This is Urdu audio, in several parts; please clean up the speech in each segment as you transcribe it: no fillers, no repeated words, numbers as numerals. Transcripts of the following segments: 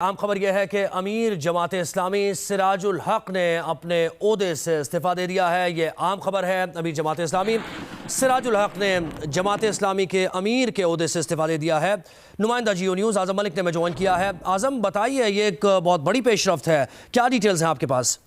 عام خبر یہ ہے کہ امیر جماعت اسلامی سراج الحق نے اپنے عہدے سے استعفیٰ دے دیا ہے۔ یہ عام خبر ہے۔ امیر جماعت اسلامی سراج الحق نے جماعت اسلامی کے امیر کے عہدے سے استعفیٰ دے دیا ہے۔ نمائندہ جیو نیوز اعظم ملک نے میں جوائن کیا ہے۔ اعظم بتائیے، یہ ایک بہت بڑی پیش رفت ہے، کیا ڈیٹیلز ہیں آپ کے پاس؟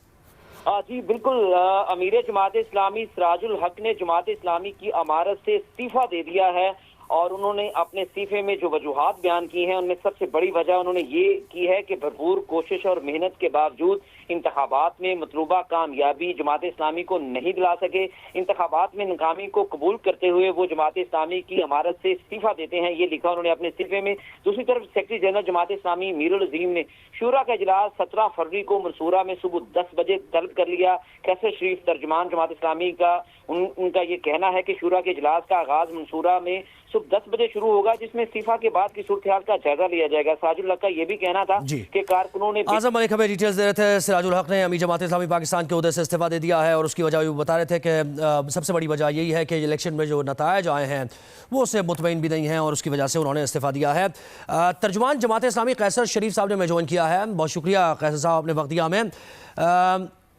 جی بالکل، امیر جماعت اسلامی سراج الحق نے جماعت اسلامی کی امارت سے استعفیٰ دے دیا ہے، اور انہوں نے اپنے استعفے میں جو وجوہات بیان کی ہیں ان میں سب سے بڑی وجہ انہوں نے یہ کی ہے کہ بھرپور کوشش اور محنت کے باوجود انتخابات میں مطلوبہ کامیابی جماعت اسلامی کو نہیں دلا سکے۔ انتخابات میں ناکامی کو قبول کرتے ہوئے وہ جماعت اسلامی کی امارت سے استعفیٰ دیتے ہیں، یہ لکھا انہوں نے اپنے استعفے میں۔ دوسری طرف سیکرٹری جنرل جماعت اسلامی میر العظیم نے شورا کا اجلاس 17 فروری کو منصورہ میں صبح 10 بجے طلب کر لیا۔ کیسر شریف ترجمان جماعت اسلامی کا ان کا یہ کہنا ہے کہ شورا کے اجلاس کا آغاز منصورہ میں صبح 10 بجے شروع ہوگا، جس میں استعفیٰ کے بعد کی صورتحال کا جائزہ لیا جائے گا۔ سراج الحق کا یہ بھی کہنا تھا کہ کارکنوں نے اعظم ملک ہمیں ڈیٹیلز دے رہے تھے۔ سراج الحق نے امیر جماعت اسلامی پاکستان کے عہدے سے استعفیٰ دے دیا ہے، اور اس کی وجہ وہ بتا رہے تھے کہ سب سے بڑی وجہ یہی ہے کہ الیکشن میں جو نتائج آئے ہیں وہ اس سے مطمئن بھی نہیں ہیں، اور اس کی وجہ سے انہوں نے استعفیٰ دیا ہے۔ ترجمان جماعت اسلامی قیصر شریف صاحب نے میں جوائن کیا ہے۔ بہت شکریہ قیصر صاحب، اپنے وقت دیا ہمیں۔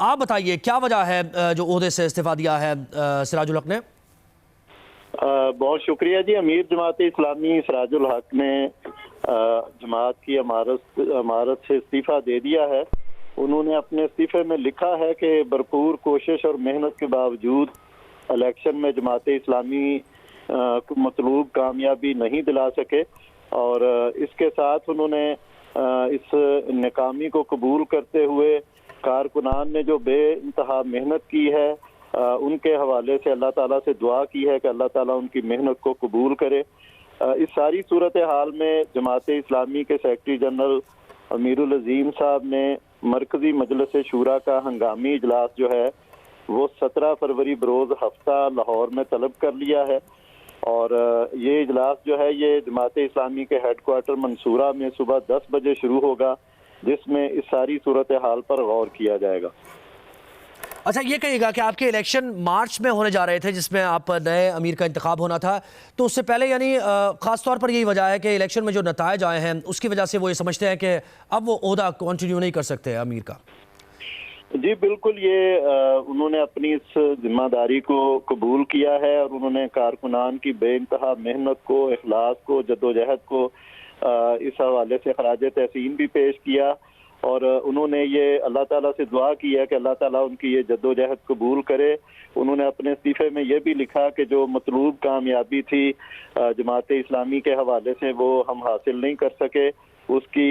آپ بتائیے کیا وجہ ہے جو عہدے سے استعفیٰ دیا ہے سراج الحق نے؟ بہت شکریہ جی۔ امیر جماعت اسلامی سراج الحق نے جماعت کی امارت سے استعفیٰ دے دیا ہے۔ انہوں نے اپنے استعفے میں لکھا ہے کہ بھرپور کوشش اور محنت کے باوجود الیکشن میں جماعت اسلامی مطلوب کامیابی نہیں دلا سکے، اور اس کے ساتھ انہوں نے اس ناکامی کو قبول کرتے ہوئے کارکنان نے جو بے انتہا محنت کی ہے ان کے حوالے سے اللہ تعالیٰ سے دعا کی ہے کہ اللہ تعالیٰ ان کی محنت کو قبول کرے۔ اس ساری صورتحال میں جماعت اسلامی کے سیکرٹری جنرل امیر العظیم صاحب نے مرکزی مجلس شورا کا ہنگامی اجلاس جو ہے وہ 17 فروری بروز ہفتہ لاہور میں طلب کر لیا ہے، اور یہ اجلاس جو ہے یہ جماعت اسلامی کے ہیڈ کوارٹر منصورہ میں صبح 10 بجے شروع ہوگا، جس میں اس ساری صورتحال پر غور کیا جائے گا۔ اچھا، یہ کہیے گا کہ آپ کے الیکشن مارچ میں ہونے جا رہے تھے جس میں آپ نئے امیر کا انتخاب ہونا تھا، تو اس سے پہلے یعنی خاص طور پر یہی وجہ ہے کہ الیکشن میں جو نتائج آئے ہیں اس کی وجہ سے وہ یہ سمجھتے ہیں کہ اب وہ عہدہ کنٹینیو نہیں کر سکتے امیر کا؟ جی بالکل، یہ انہوں نے اپنی اس ذمہ داری کو قبول کیا ہے، اور انہوں نے کارکنان کی بے انتہا محنت کو، اخلاص کو، جدوجہد کو اس حوالے سے خراج تحسین بھی پیش کیا، اور انہوں نے یہ اللہ تعالیٰ سے دعا کی ہے کہ اللہ تعالیٰ ان کی یہ جدوجہد قبول کرے۔ انہوں نے اپنے استعفے میں یہ بھی لکھا کہ جو مطلوب کامیابی تھی جماعت اسلامی کے حوالے سے وہ ہم حاصل نہیں کر سکے، اس کی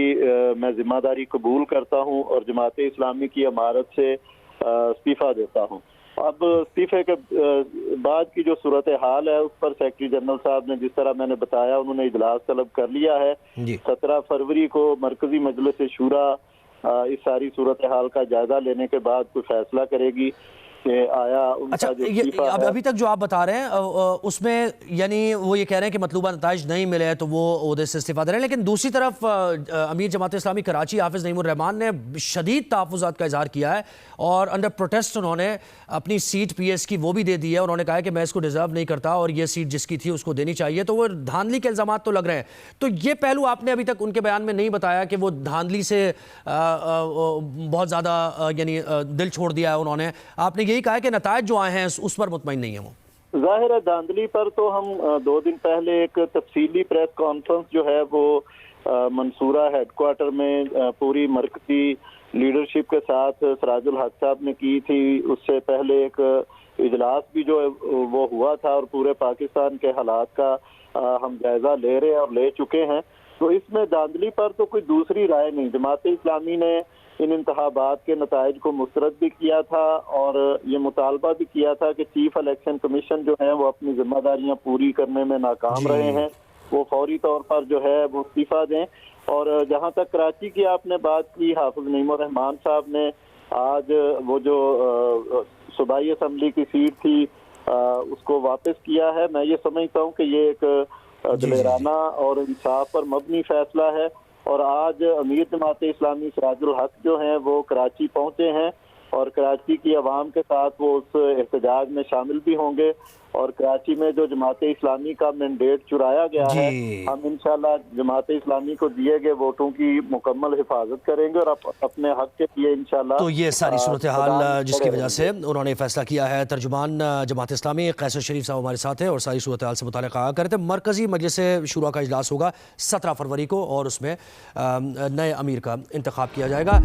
میں ذمہ داری قبول کرتا ہوں اور جماعت اسلامی کی امارت سے استعفیٰ دیتا ہوں۔ اب استعفے کے بعد کی جو صورتحال ہے اس پر سیکرٹری جنرل صاحب نے جس طرح میں نے بتایا انہوں نے اجلاس طلب کر لیا ہے۔ 17 فروری کو مرکزی مجلس شورا اس ساری صورتحال کا جائزہ لینے کے بعد کوئی فیصلہ کرے گی کہ آیا ان کا جو استعفیٰ ہے۔ ابھی تک جو آپ بتا رہے ہیں اس میں یعنی وہ یہ کہہ رہے ہیں کہ مطلوبہ نتائج نہیں ملے تو وہ عہدے سے استعفیٰ دے رہے ہیں، لیکن دوسری طرف امیر جماعت اسلامی کراچی حافظ نعیم الرحمان نے شدید تحفظات کا اظہار کیا ہے، اور انڈر پروٹیسٹ انہوں نے اپنی سیٹ پی ایس کی وہ بھی دے دی ہے۔ انہوں نے کہا ہے کہ میں اس کو ڈیزرو نہیں کرتا اور یہ سیٹ جس کی تھی اس کو دینی چاہیے، تو وہ دھاندلی کے الزامات تو لگ رہے ہیں۔ تو یہ پہلو آپ نے ابھی تک ان کے بیان میں نہیں بتایا کہ وہ دھاندلی سے بہت زیادہ یعنی دل چھوڑ دیا ہے انہوں نے۔ آپ نے یہی کہا ہے کہ نتائج جو آئے ہیں اس پر مطمئن نہیں ہے وہ۔ ظاہر ہے دھاندلی پر تو ہم 2 دن پہلے ایک تفصیلی پریس کانفرنس جو ہے وہ منصورہ ہیڈ کوارٹر میں پوری مرکزی لیڈرشپ کے ساتھ سراج الحق صاحب نے کی تھی۔ اس سے پہلے ایک اجلاس بھی جو وہ ہوا تھا، اور پورے پاکستان کے حالات کا ہم جائزہ لے رہے ہیں اور لے چکے ہیں۔ تو اس میں دھاندلی پر تو کوئی دوسری رائے نہیں۔ جماعت اسلامی نے ان انتخابات کے نتائج کو مسترد بھی کیا تھا، اور یہ مطالبہ بھی کیا تھا کہ چیف الیکشن کمیشن جو ہے وہ اپنی ذمہ داریاں پوری کرنے میں ناکام رہے ہیں، وہ فوری طور پر جو ہے وہ استعفیٰ دیں۔ اور جہاں تک کراچی کی آپ نے بات کی، حافظ نعیم الرحمان صاحب نے آج وہ جو صوبائی اسمبلی کی سیٹ تھی اس کو واپس کیا ہے۔ میں یہ سمجھتا ہوں کہ یہ ایک دلیرانہ اور انصاف پر مبنی فیصلہ ہے، اور آج امیر جماعت اسلامی سراج الحق جو ہیں وہ کراچی پہنچے ہیں، اور کراچی کی عوام کے ساتھ وہ اس احتجاج میں شامل بھی ہوں گے، اور کراچی میں جو جماعت اسلامی کا مینڈیٹ چرایا گیا ہے، ہم انشاءاللہ جماعت اسلامی کو دیے گئے ووٹوں کی مکمل حفاظت کریں گے اور اپنے حق کے لیے انشاءاللہ۔ تو یہ ساری صورتحال جس کی وجہ سے انہوں نے فیصلہ کیا ہے، ترجمان جماعت اسلامی قیصر شریف صاحب ہمارے ساتھ ہیں اور ساری صورتحال سے متعلق کہا کرتے ہیں۔ مرکزی مجلس شورا کا اجلاس ہوگا 17 فروری کو اور اس میں نئے امیر کا انتخاب کیا جائے گا۔